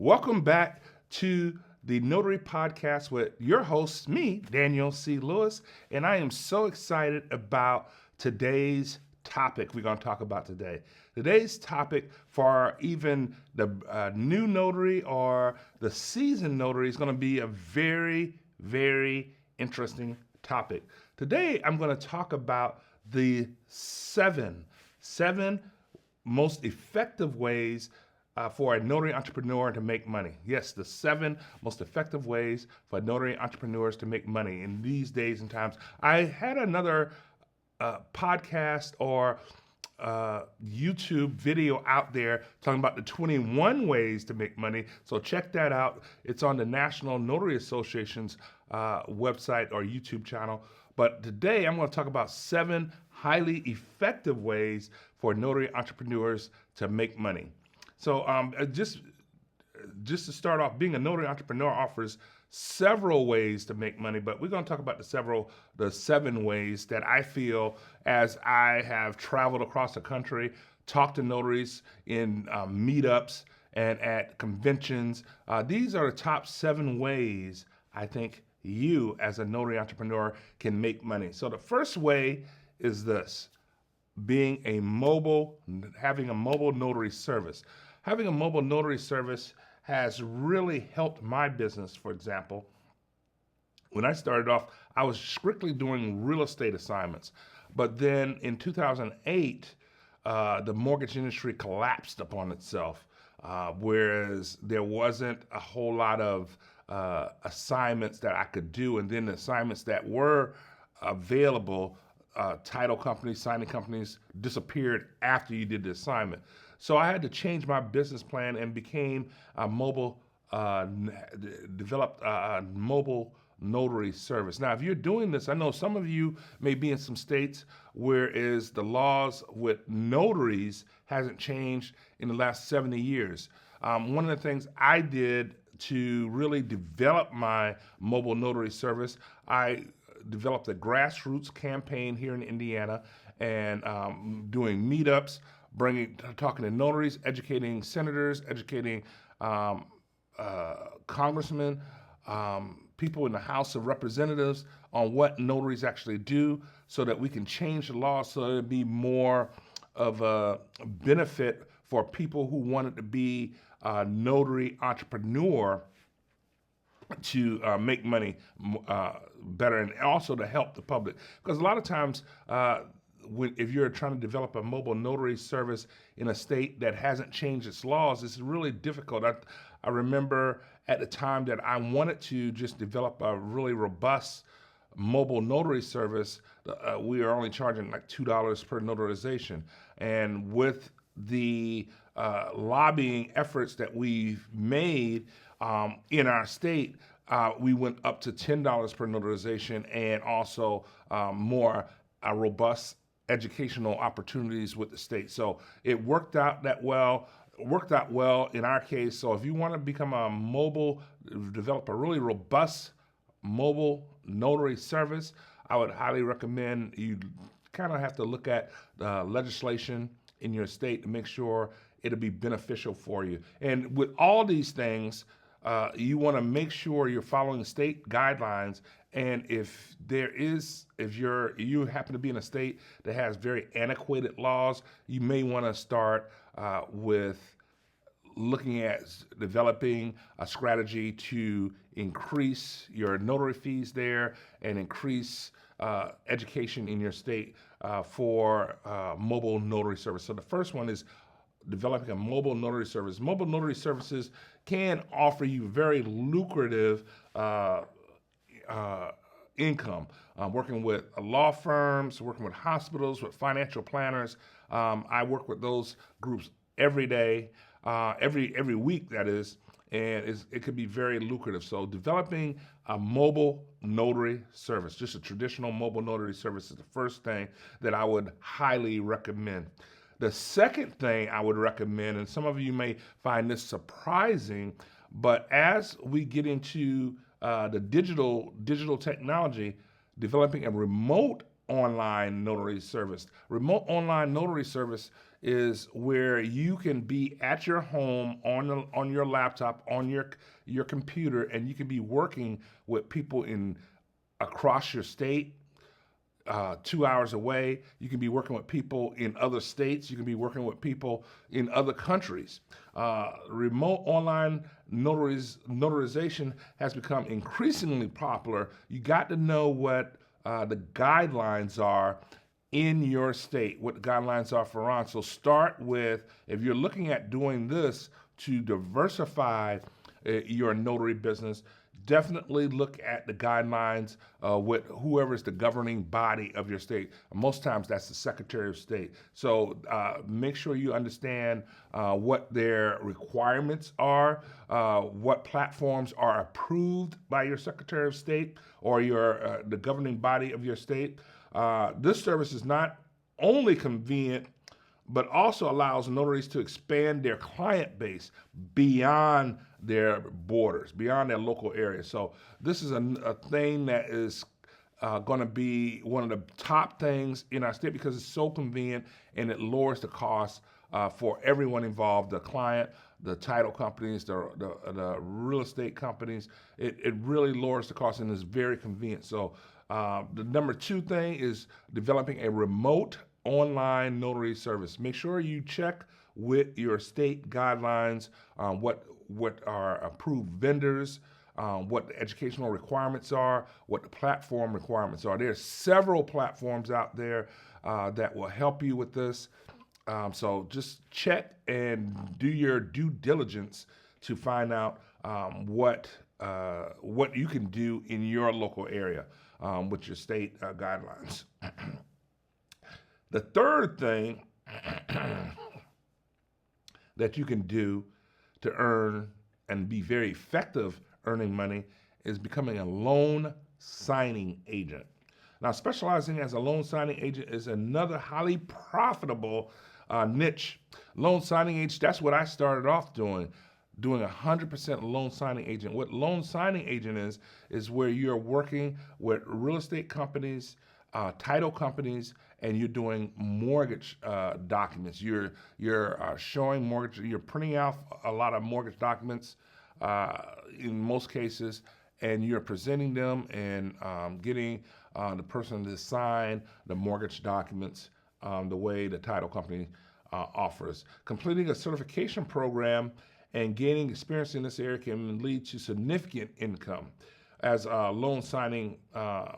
Welcome back to the Notary Podcast with your host, me, Daniel C. Lewis, and I am so excited about today's topic we're going to talk about today. Today's topic for even the new notary or the seasoned notary is going to be a very, very interesting topic. Today, I'm going to talk about the seven most effective ways for a notary entrepreneur to make money. Yes, the 7 most effective ways for notary entrepreneurs to make money in these days and times. I had another podcast or YouTube video out there talking about the 21 ways to make money. So check that out. It's on the National Notary Association's website or YouTube channel. But today I'm going to talk about 7 highly effective ways for notary entrepreneurs to make money. So just to start off, being a notary entrepreneur offers several ways to make money, but we're going to talk about the 7 ways that I feel as I have traveled across the country, talked to notaries in meetups and at conventions. These are the top 7 ways I think you as a notary entrepreneur can make money. So the first way is this: having a mobile notary service. Having a mobile notary service has really helped my business. For example, when I started off, I was strictly doing real estate assignments. But then in 2008, the mortgage industry collapsed upon itself, whereas there wasn't a whole lot of assignments that I could do. And then the assignments that were available, title companies, signing companies disappeared after you did the assignment. So I had to change my business plan and developed a mobile notary service. Now, if you're doing this, I know some of you may be in some states whereas the laws with notaries hasn't changed in the last 70 years. One of the things I did to really develop my mobile notary service, I developed a grassroots campaign here in Indiana and doing meetups, talking to notaries, educating senators, educating congressmen, people in the House of Representatives on what notaries actually do so that we can change the law so that it'd be more of a benefit for people who wanted to be a notary entrepreneur to make money better, and also to help the public. Because a lot of times, if you're trying to develop a mobile notary service in a state that hasn't changed its laws, it's really difficult. I remember at the time that I wanted to just develop a really robust mobile notary service, we are only charging like $2 per notarization. And with the lobbying efforts that we've made in our state, we went up to $10 per notarization, and also more robust educational opportunities with the state. So it worked out well in our case. So if you want to develop a really robust mobile notary service, I would highly recommend you kind of have to look at the legislation in your state to make sure it'll be beneficial for you. And with all these things, you want to make sure you're following state guidelines. And if you happen to be in a state that has very antiquated laws, you may want to start with looking at developing a strategy to increase your notary fees there and increase education in your state for mobile notary service. So the first one is developing a mobile notary service. Mobile notary services can offer you very lucrative income. Working with law firms, working with hospitals, with financial planners. I work with those groups every day, every week, that is, and it could be very lucrative. So developing a mobile notary service, just a traditional mobile notary service, is the first thing that I would highly recommend. The second thing I would recommend, and some of you may find this surprising, but as we get into the digital technology, developing a remote online notary service. Remote online notary service is where you can be at your home on your laptop, on your computer, and you can be working with people in across your state, 2 hours away. You can be working with people in other states. You can be working with people in other countries. Remote online notarization has become increasingly popular. You got to know what the guidelines are in your state, what the guidelines are for on. So start with, if you're looking at doing this to diversify your notary business, definitely look at the guidelines with whoever is the governing body of your state. Most times that's the Secretary of State. So make sure you understand what their requirements are, what platforms are approved by your Secretary of State or the governing body of your state. This service is not only convenient, but also allows notaries to expand their client base beyond their borders, beyond their local area. So this is a thing that is going to be one of the top things in our state because it's so convenient and it lowers the cost for everyone involved, the client, the title companies, the real estate companies. It really lowers the cost and is very convenient. So the number 2 thing is developing a remote online notary service. Make sure you check with your state guidelines, what are approved vendors, what the educational requirements are, what the platform requirements are. There are several platforms out there that will help you with this. So just check and do your due diligence to find out what you can do in your local area with your state guidelines. The third thing that you can do to earn and be very effective earning money is becoming a loan signing agent. Now, specializing as a loan signing agent is another highly profitable niche. Loan signing agent, that's what I started off doing 100% loan signing agent. What loan signing agent is where you're working with real estate companies, title companies, and you're doing mortgage documents. You're showing mortgage. You're printing out a lot of mortgage documents in most cases, and you're presenting them and getting the person to sign the mortgage documents the way the title company offers. Completing a certification program and gaining experience in this area can lead to significant income, as loan signing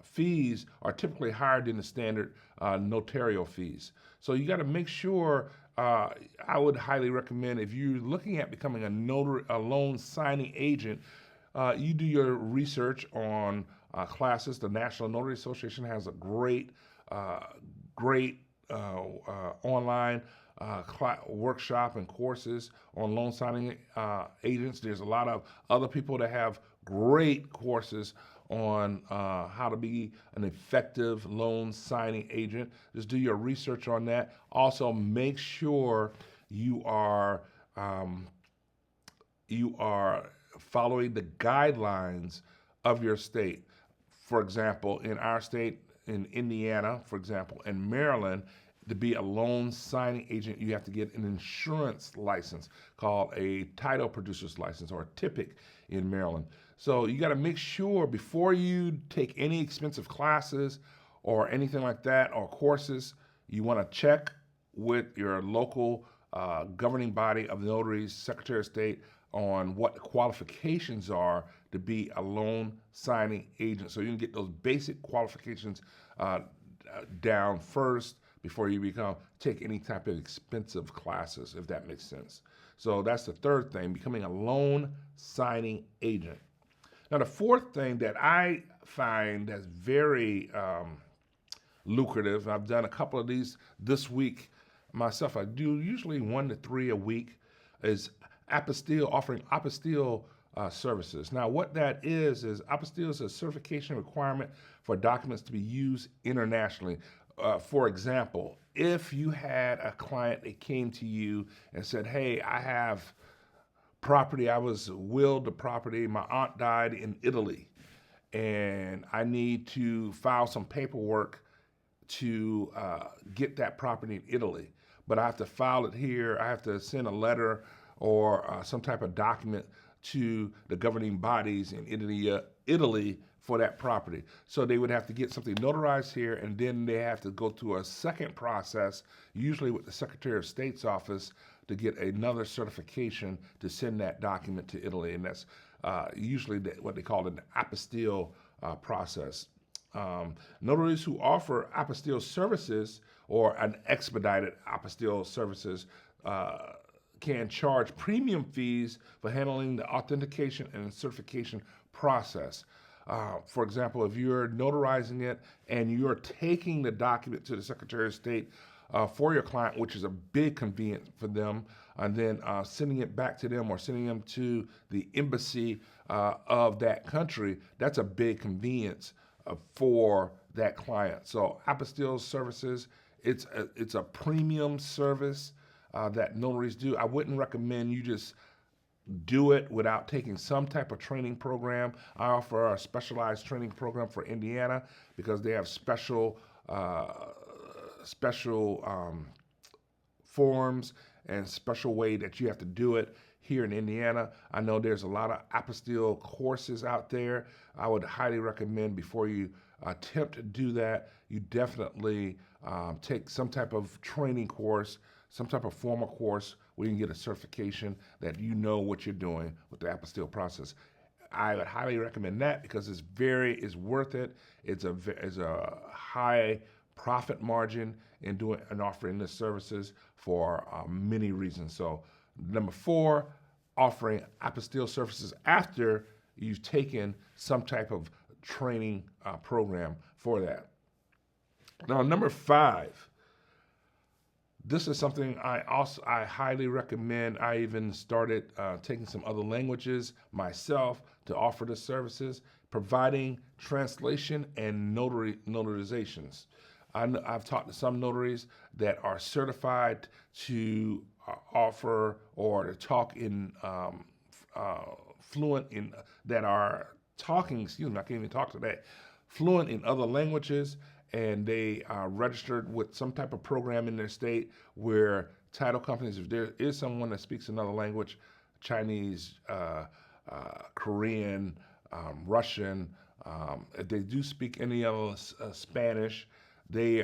fees are typically higher than the standard notarial fees. So you got to make sure, I would highly recommend, if you're looking at becoming a loan signing agent, you do your research on classes. The National Notary Association has a great online workshop and courses on loan signing agents. There's a lot of other people that have great courses on how to be an effective loan signing agent. Just do your research on that. Also, make sure you are following the guidelines of your state. For example, in our state, in Indiana, for example, and Maryland, to be a loan signing agent, you have to get an insurance license called a title producer's license, or a TIPIC in Maryland. So you got to make sure before you take any expensive classes or anything like that, or courses, you want to check with your local governing body of notaries, Secretary of State, on what the qualifications are to be a loan signing agent. So you can get those basic qualifications down first before you take any type of expensive classes, if that makes sense. So that's the third thing, becoming a loan signing agent. Now, the fourth thing that I find that's very lucrative, I've done a couple of these this week myself. I do usually 1 to 3 a week, is apostille, offering apostille services. Now, what that is apostille is a certification requirement for documents to be used internationally. For example, if you had a client that came to you and said, hey, I have property, I was willed the property, my aunt died in Italy, and I need to file some paperwork to get that property in Italy, but I have to file it here. I have to send a letter or some type of document to the governing bodies in Italy for that property. So they would have to get something notarized here, and then they have to go through a second process, usually with the Secretary of State's office, to get another certification to send that document to Italy, and that's usually what they call an apostille process. Notaries who offer apostille services or an expedited apostille services can charge premium fees for handling the authentication and certification process. For example, if you're notarizing it and you're taking the document to the Secretary of State for your client, which is a big convenience for them, and then sending it back to them or sending them to the embassy of that country, that's a big convenience for that client. So apostille services, it's a premium service that notaries do. I wouldn't recommend you just do it without taking some type of training program. I offer a specialized training program for Indiana because they have special forms and special way that you have to do it here in Indiana. I know there's a lot of apostille courses out there. I would highly recommend before you attempt to do that, you definitely take some type of training course, some type of formal course where you can get a certification that you know what you're doing with the apostille process. I would highly recommend that because it's worth it. It's a high profit margin in doing and offering the services for many reasons. So number 4, offering apostille services after you've taken some type of training program for that. Now, number 5, this is something I highly recommend. I even started taking some other languages myself to offer the services, providing translation and notarizations. I've talked to some notaries that are certified to offer or to talk in fluent in that are talking. Excuse me, I can't even talk today. Fluent in other languages, and they are registered with some type of program in their state where title companies, if there is someone that speaks another language, Chinese, Korean, Russian, if they do speak any other Spanish, the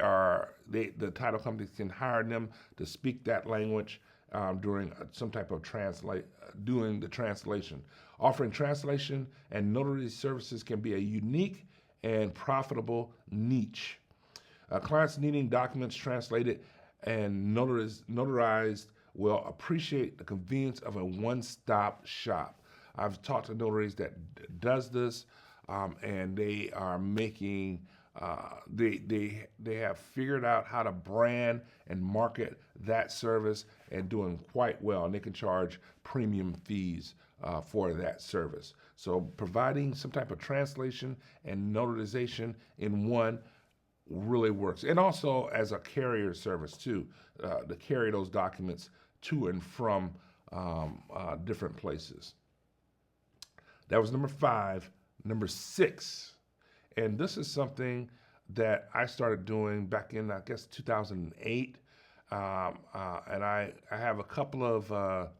title companies can hire them to speak that language during some type of doing the translation. Offering translation and notary services can be a unique and profitable niche. Clients needing documents translated and notarized will appreciate the convenience of a one-stop shop. I've talked to notaries that does this, and they are making they have figured out how to brand and market that service and doing quite well, and they can charge premium fees for that service. So providing some type of translation and notarization in one really works. And also as a carrier service too, to carry those documents to and from different places. That was number 5. Number 6, and this is something that I started doing back in, I guess, 2008. And I have a couple of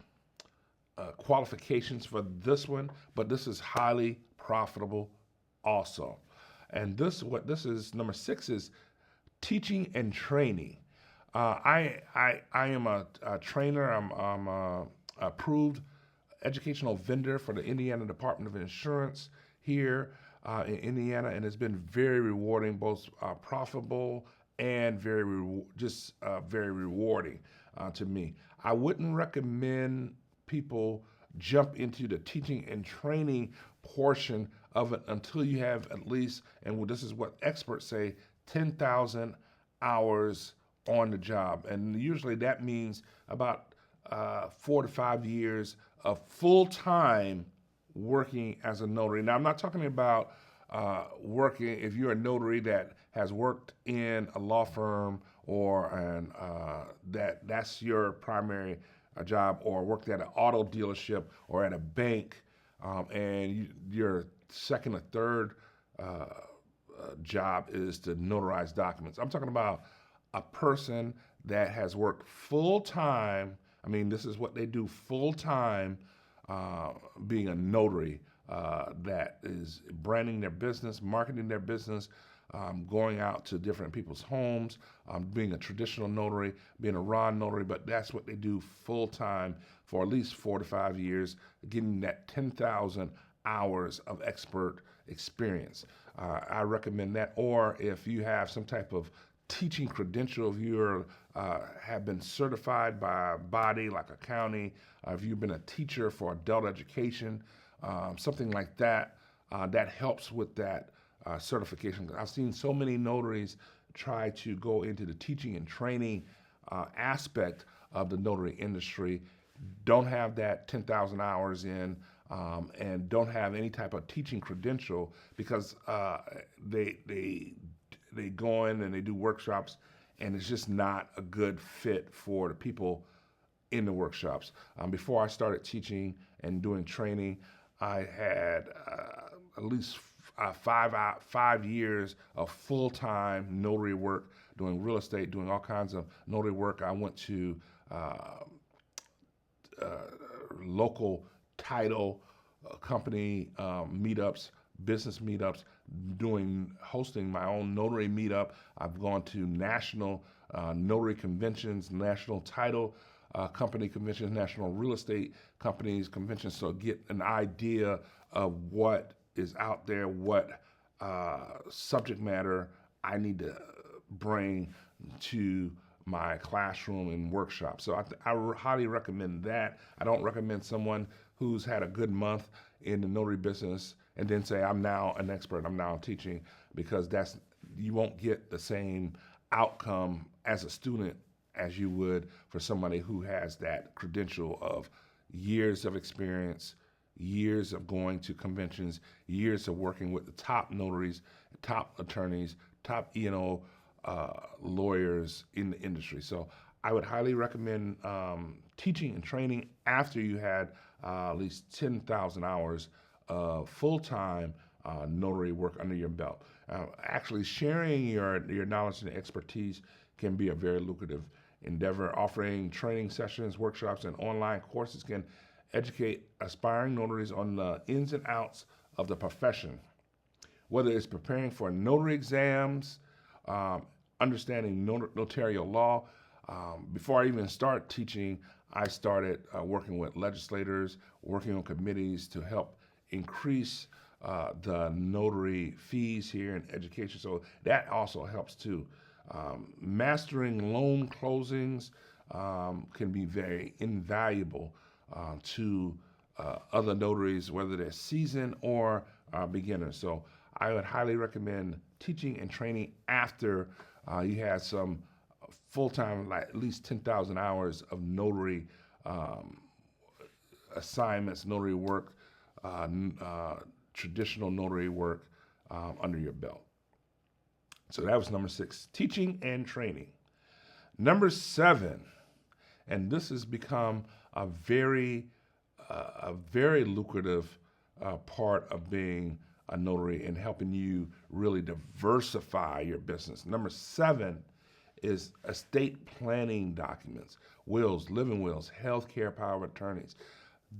qualifications for this one, but this is highly profitable also. And this is number 6 is teaching and training. I am a trainer. I'm a approved educational vendor for the Indiana Department of Insurance here in Indiana, and it's been very rewarding, both profitable and very rewarding to me. I wouldn't recommend people jump into the teaching and training portion of it until you have at least, and this is what experts say, 10,000 hours on the job. And usually that means about 4 to 5 years of full-time working as a notary. Now, I'm not talking about working, if you're a notary that has worked in a law firm or that's your primary job, or worked at an auto dealership or at a bank, and you're second or third job is to notarize documents. I'm talking about a person that has worked full time. I mean, this is what they do full time, being a notary, that is branding their business, marketing their business, going out to different people's homes, being a traditional notary, being a raw notary, but that's what they do full time for at least 4 to 5 years, getting that 10,000 hours of expert experience. I recommend that. Or if you have some type of teaching credential, if you have been certified by a body like a county, if you've been a teacher for adult education, something like that, that helps with that certification. I've seen so many notaries try to go into the teaching and training aspect of the notary industry, don't have that 10,000 hours in, and don't have any type of teaching credential because they go in and they do workshops, and it's just not a good fit for the people in the workshops. Before I started teaching and doing training, I had at least 5 years of full-time notary work, doing real estate, doing all kinds of notary work. I went to local title company meetups, business meetups, hosting my own notary meetup. I've gone to national notary conventions, national title company conventions, national real estate companies conventions, so get an idea of what is out there, what subject matter I need to bring to my classroom and workshop. So I highly recommend that. I don't recommend someone who's had a good month in the notary business and then say, I'm now an expert, I'm now teaching, because you won't get the same outcome as a student as you would for somebody who has that credential of years of experience, years of going to conventions, years of working with the top notaries, top attorneys, top E&O lawyers in the industry. So I would highly recommend teaching and training after you had at least 10,000 hours of full-time notary work under your belt. Actually, sharing your knowledge and expertise can be a very lucrative endeavor. Offering training sessions, workshops, and online courses can educate aspiring notaries on the ins and outs of the profession, whether it's preparing for notary exams, understanding notarial law. Before I even start teaching, I started working with legislators, working on committees to help increase the notary fees here in education. So that also helps too. Mastering loan closings can be very invaluable to other notaries, whether they're seasoned or beginners. So I would highly recommend teaching and training after you had some full-time, like at least 10,000 hours of notary assignments, notary work, traditional notary work under your belt. So that was number 6, teaching and training. Number 7, and this has become a very lucrative part of being a notary and helping you really diversify your business. Number 7 is estate planning documents, wills, living wills, healthcare power of attorneys.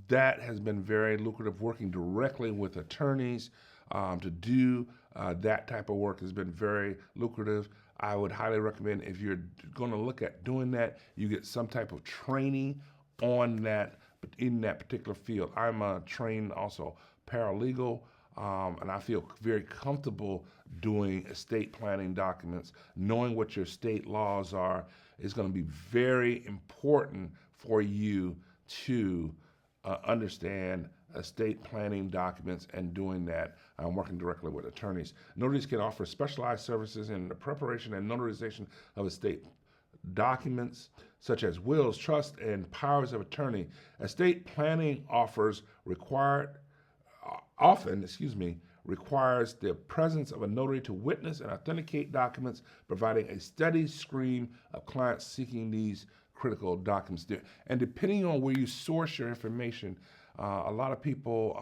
That has been very lucrative. Working directly with attorneys to do that type of work has been very lucrative. I would highly recommend, if you're going to look at doing that, you get some type of training on that, in that particular field. I'm a trained also paralegal, and I feel very comfortable doing estate planning documents. Knowing what your state laws are is going to be very important for you to understand estate planning documents and doing that, working directly with attorneys. Notaries can offer specialized services in the preparation and notarization of estate documents, such as wills, trusts, and powers of attorney. Estate planning often requires the presence of a notary to witness and authenticate documents, providing a steady stream of clients seeking these critical documents. And depending on where you source your information, a lot of people,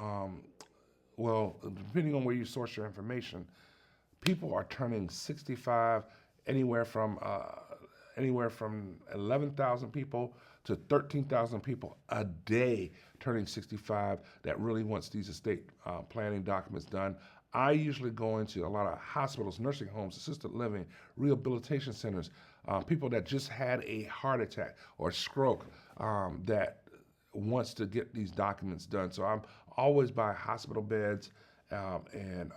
depending on where you source your information, People are turning 65, anywhere from 11,000 people to 13,000 people a day turning 65 that really wants these estate planning documents done. I usually go into a lot of hospitals, nursing homes, assisted living, rehabilitation centers, people that just had a heart attack or stroke that wants to get these documents done. So I'm always by hospital beds and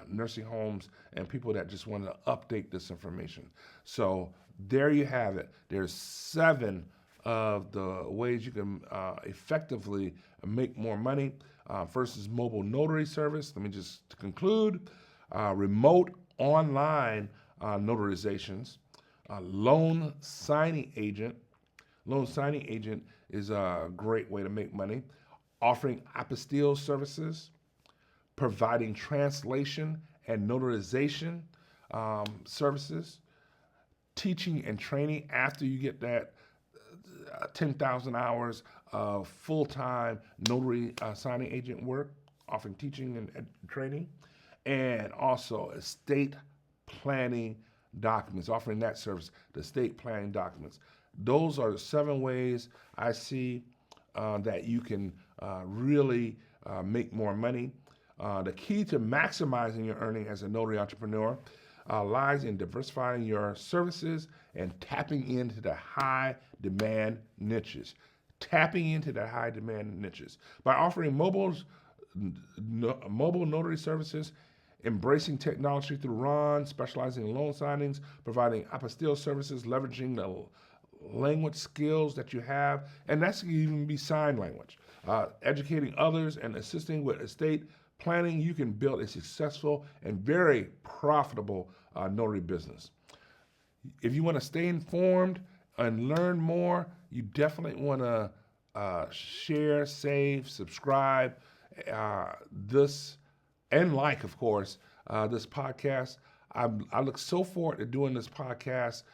nursing homes and people that just want to update this information. So there you have it. There's 7 of the ways you can effectively make more money. First is mobile notary service. Let me just to conclude. Remote online notarizations. Loan signing agent. Loan signing agent is a great way to make money. Offering apostille services, providing translation and notarization services, teaching and training after you get that 10,000 hours of full-time notary signing agent work, offering teaching and training, and also estate planning documents, offering that service, the estate planning documents. Those are the 7 ways I see that you can really make more money. The key to maximizing your earning as a notary entrepreneur lies in diversifying your services and tapping into the high demand niches. Tapping into the high demand niches. By offering mobile notary services, embracing technology through RON, specializing in loan signings, providing apostille services, leveraging the language skills that you have, and that's can even be sign language. Educating others and assisting with estate planning, you can build a successful and very profitable notary business. If you want to stay informed and learn more, you definitely want to share, save, subscribe this, and like, of course, this podcast. I look so forward to doing this podcast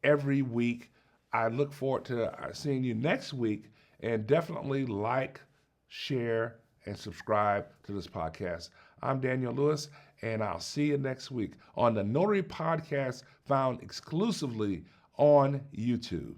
every week. I look forward to seeing you next week, and definitely like, share, and subscribe to this podcast. I'm Daniel Lewis, and I'll see you next week on the Notary Podcast, found exclusively on YouTube.